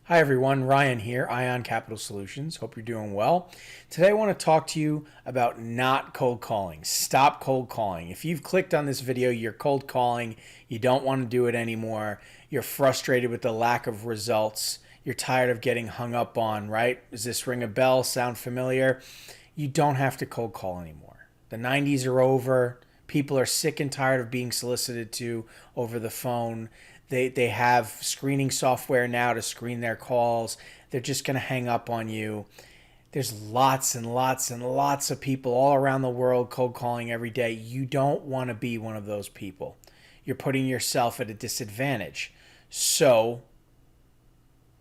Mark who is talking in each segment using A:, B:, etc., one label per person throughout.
A: Hi everyone, Ryan here, Ion Capital Solutions. Hope you're doing well. Today I want to talk to you about not cold calling. Stop cold calling. If you've clicked on this video, you're cold calling, you don't want to do it anymore, you're frustrated with the lack of results, you're tired of getting hung up on, right? Does this ring a bell? Sound familiar? You don't have to cold call anymore. The 90s are over. People are sick and tired of being solicited to over the phone. They have screening software now to screen their calls. They're just going to hang up on you. There's lots and lots and lots of people all around the world cold calling every day. You don't want to be one of those people. You're putting yourself at a disadvantage. So,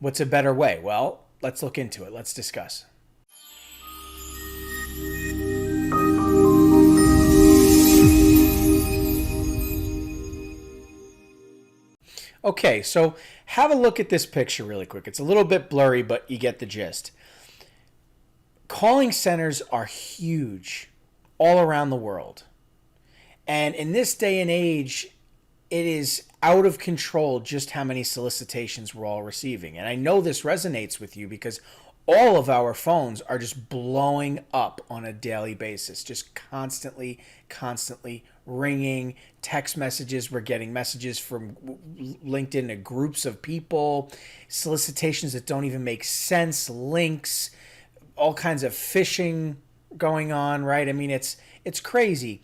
A: what's a better way? Well, let's look into it. Let's discuss. Okay, so have a look at this picture really quick. It's a little bit blurry, but you get the gist. Calling centers are huge all around the world. And in this day and age, it is out of control just how many solicitations we're all receiving. And I know this resonates with you because all of our phones are just blowing up on a daily basis, just constantly ringing. Text messages, we're getting messages from LinkedIn to groups of people, solicitations that don't even make sense, links, all kinds of phishing going on, right? I mean, it's crazy.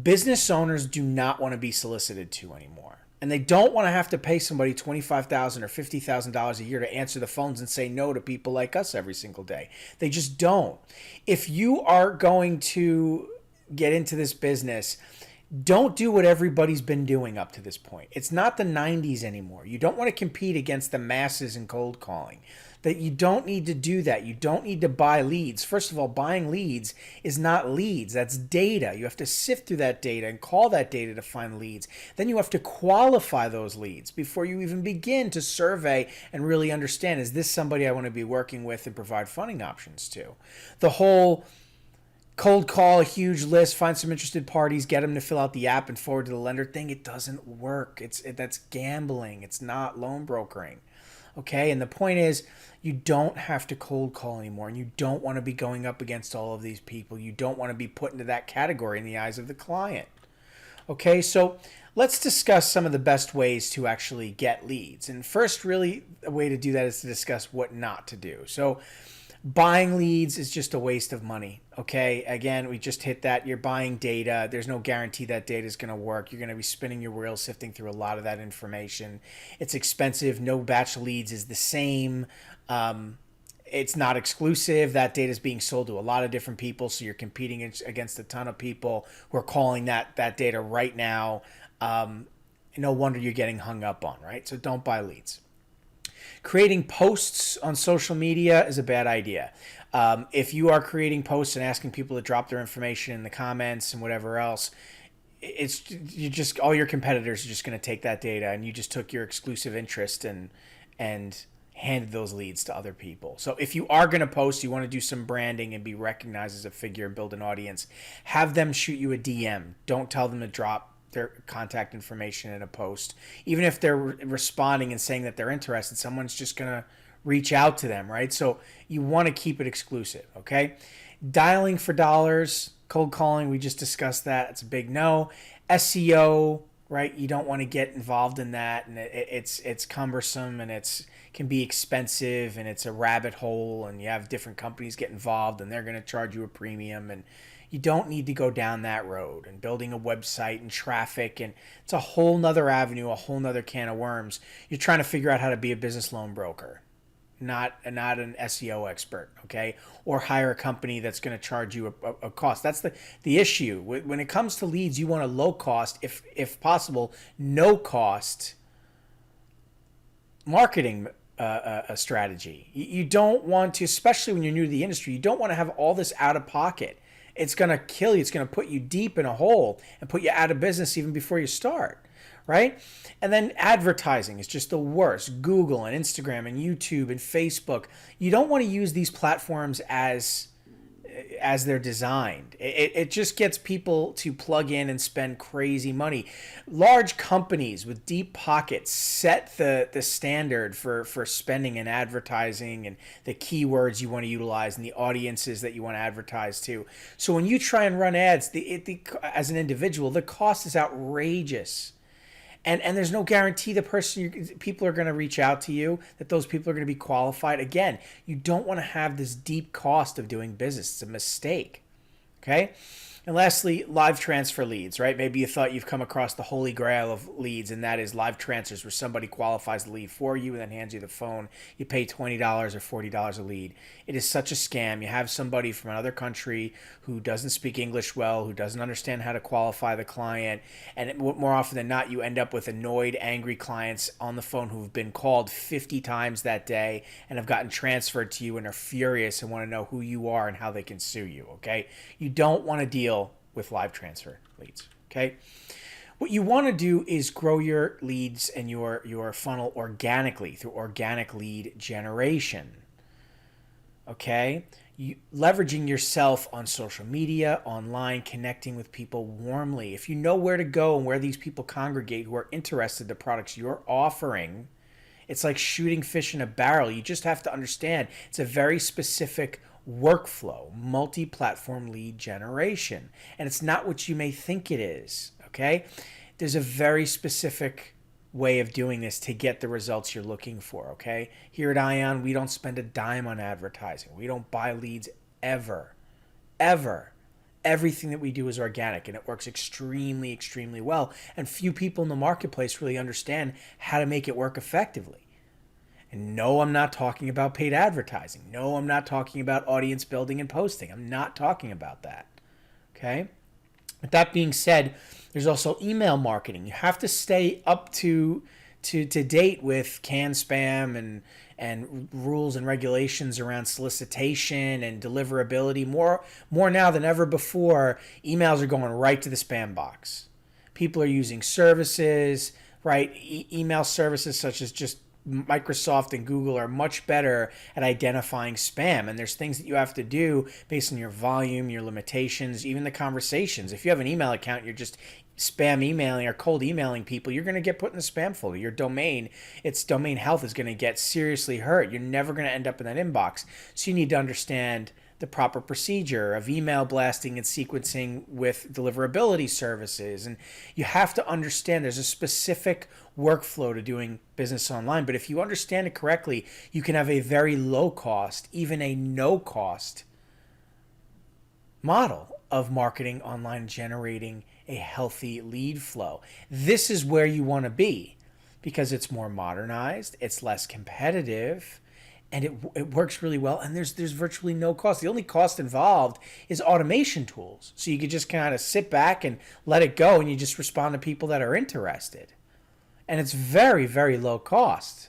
A: Business owners do not want to be solicited to anymore. And they don't want to have to pay somebody $25,000 or $50,000 a year to answer the phones and say no to people like us every single day. They just don't. If you are going to get into this business, don't do what everybody's been doing up to this point. It's not the 90s anymore. You don't want to compete against the masses in cold calling. That you don't need to do that. You don't need to buy leads. First of all, buying leads is not leads. That's data. You have to sift through that data and call that data to find leads. Then you have to qualify those leads before you even begin to survey and really understand, is this somebody I want to be working with and provide funding options to? The whole cold call a huge list, find some interested parties, get them to fill out the app and forward to the lender thing, it doesn't work. That's gambling. It's not loan brokering. Okay, and the point is, you don't have to cold call anymore, and you don't want to be going up against all of these people. You don't want to be put into that category in the eyes of the client. Okay, so let's discuss some of the best ways to actually get leads. And first, really, a way to do that is to discuss what not to do. So buying leads is just a waste of money. Okay, again, we just hit that. You're buying data. There's no guarantee that data is going to work. You're going to be spinning your wheels sifting through a lot of that information. It's expensive. No batch of leads is the same. It's not exclusive. That data is being sold to a lot of different people, so you're competing against a ton of people who are calling that data right now. No wonder you're getting hung up on, right? So don't buy leads. Creating posts on social media is a bad idea. If you are creating posts and asking people to drop their information in the comments and whatever else, all your competitors are just going to take that data, and you just took your exclusive interest and handed those leads to other people. So if you are going to post, you want to do some branding and be recognized as a figure and build an audience, have them shoot you a DM. Don't tell them to drop their contact information in a post. Even if they're responding and saying that they're interested, someone's just going to reach out to them, right? So you want to keep it exclusive, okay? Dialing for dollars, cold calling, we just discussed that. It's a big no. SEO, right? You don't want to get involved in that, and it's cumbersome, and can be expensive, and it's a rabbit hole, and you have different companies get involved, and they're going to charge you a premium, and you don't need to go down that road. And building a website and traffic, and it's a whole nother avenue, a whole nother can of worms. You're trying to figure out how to be a business loan broker, not an SEO expert, okay? Or hire a company that's going to charge you a cost. That's the issue. When it comes to leads, you want a low cost, if possible, no cost marketing a strategy. You don't want to, especially when you're new to the industry, you don't want to have all this out of pocket. It's going to kill you. It's going to put you deep in a hole and put you out of business even before you start, right? And then advertising is just the worst. Google and Instagram and YouTube and Facebook. You don't want to use these platforms as as they're designed. It just gets people to plug in and spend crazy money. Large companies with deep pockets set the standard for spending in advertising and the keywords you want to utilize and the audiences that you want to advertise to. So when you try and run ads, as an individual, the cost is outrageous. And there's no guarantee people are going to reach out to you, that those people are going to be qualified. Again, you don't want to have this deep cost of doing business. It's a mistake. Okay? And lastly, live transfer leads, right? Maybe you thought you've come across the holy grail of leads, and that is live transfers, where somebody qualifies the lead for you and then hands you the phone. You pay $20 or $40 a lead. It is such a scam. You have somebody from another country who doesn't speak English well, who doesn't understand how to qualify the client, and more often than not, you end up with annoyed, angry clients on the phone who've been called 50 times that day and have gotten transferred to you and are furious and want to know who you are and how they can sue you, okay? You don't want to deal with live transfer leads, okay? What you want to do is grow your leads and your funnel organically through organic lead generation, okay? Leveraging yourself on social media, online, connecting with people warmly. If you know where to go and where these people congregate who are interested in the products you're offering, it's like shooting fish in a barrel. You just have to understand it's a very specific workflow, multi-platform lead generation. And it's not what you may think it is, okay? There's a very specific way of doing this to get the results you're looking for, okay? Here at Ion, we don't spend a dime on advertising. We don't buy leads ever, ever. Everything that we do is organic, and it works extremely, extremely well. And few people in the marketplace really understand how to make it work effectively. And no, I'm not talking about paid advertising. No, I'm not talking about audience building and posting. I'm not talking about that. Okay? With that being said, there's also email marketing. You have to stay up to date with CAN spam and rules and regulations around solicitation and deliverability. More now than ever before, emails are going right to the spam box. People are using services, right? Email services such as just Microsoft and Google are much better at identifying spam, and there's things that you have to do based on your volume, your limitations, even the conversations. If you have an email account, you're just spam emailing or cold emailing people, you're going to get put in the spam folder. Your domain, its domain health is going to get seriously hurt. You're never going to end up in that inbox. So you need to understand the proper procedure of email blasting and sequencing with deliverability services. And you have to understand there's a specific workflow to doing business online. But if you understand it correctly, you can have a very low cost, even a no cost model of marketing online, generating a healthy lead flow. This is where you want to be because it's more modernized, it's less competitive, and it works really well, and there's virtually no cost. The only cost involved is automation tools. So you could just kind of sit back and let it go, and you just respond to people that are interested. And it's very, very low cost,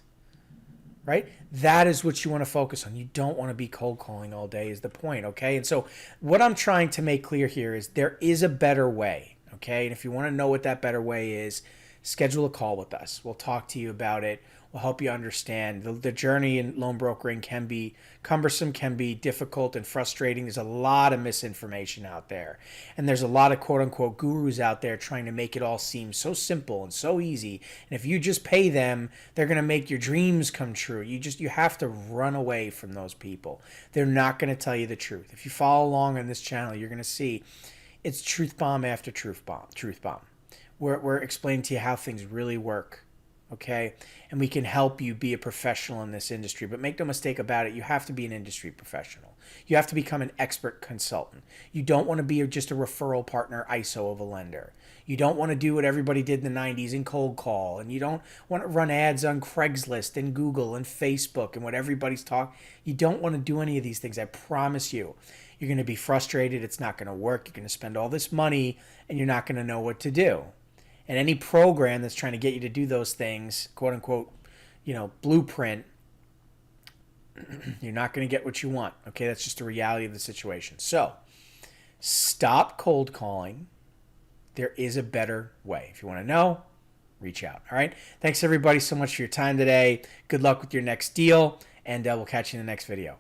A: right? That is what you want to focus on. You don't want to be cold calling all day is the point, okay? And so what I'm trying to make clear here is there is a better way, okay? And if you want to know what that better way is, schedule a call with us. We'll talk to you about it. We'll help you understand. The journey in loan brokering can be cumbersome, can be difficult and frustrating. There's a lot of misinformation out there. And there's a lot of quote-unquote gurus out there trying to make it all seem so simple and so easy. And if you just pay them, they're going to make your dreams come true. You have to run away from those people. They're not going to tell you the truth. If you follow along on this channel, you're going to see it's truth bomb after truth bomb. We're explaining to you how things really work. Okay, and we can help you be a professional in this industry. But make no mistake about it, you have to be an industry professional. You have to become an expert consultant. You don't want to be just a referral partner ISO of a lender. You don't want to do what everybody did in the 90s and cold call. And you don't want to run ads on Craigslist and Google and Facebook and what everybody's talking. You don't want to do any of these things. I promise you. You're going to be frustrated. It's not going to work. You're going to spend all this money and you're not going to know what to do. And any program that's trying to get you to do those things, quote unquote, blueprint, you're not going to get what you want. Okay, that's just the reality of the situation. So stop cold calling. There is a better way. If you want to know, reach out. All right. Thanks everybody so much for your time today. Good luck with your next deal, and we'll catch you in the next video.